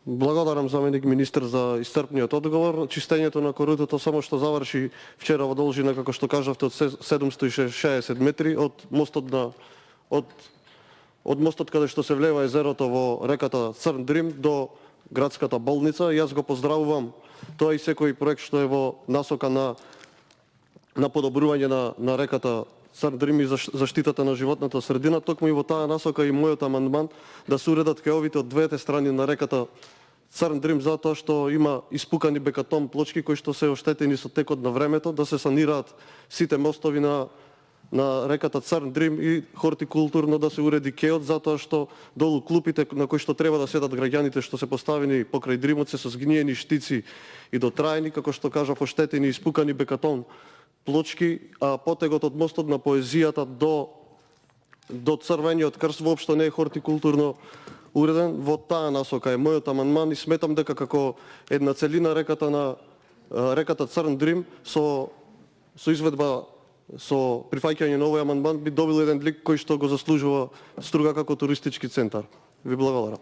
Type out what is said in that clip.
Благодарам заменик министр за исцрпниот одговор. Чистењето на коритото само што заврши вчера во должина, како што кажавте, од 760 метри од мостот од мостот каде што се влева езерото во реката Црн Дрим до градската болница. Јас го поздравувам тоа и секој проект што е во насока на подобрување на реката Црн Дрим и заштитата на животната средина. Токму и во таа насока и мојот амандман да се уредат кеовите од двете страни на реката Црн Дрим, затоа што има испукани бекатон плочки кои што се оштетени со текот на времето, да се санираат сите мостови на реката Црн Дрим и хортикултурно да се уреди кеот, затоа што долу клупите на кои што треба да седат граѓаните што се поставени покрај Дримот се со згниени штици и дотраени, како што кажав, оштетени и испукани бекатон плочки, а потегот од мостот на поезијата до црвениот крст воопшто не е хортикултурно уреден. Во таа насока е мојот амандман и сметам дека како една целина реката Црн Дрим со изведба со прифаќање на овој амандман би добил еден лик кој што го заслужува Струга како туристички центар. Ви благодарам.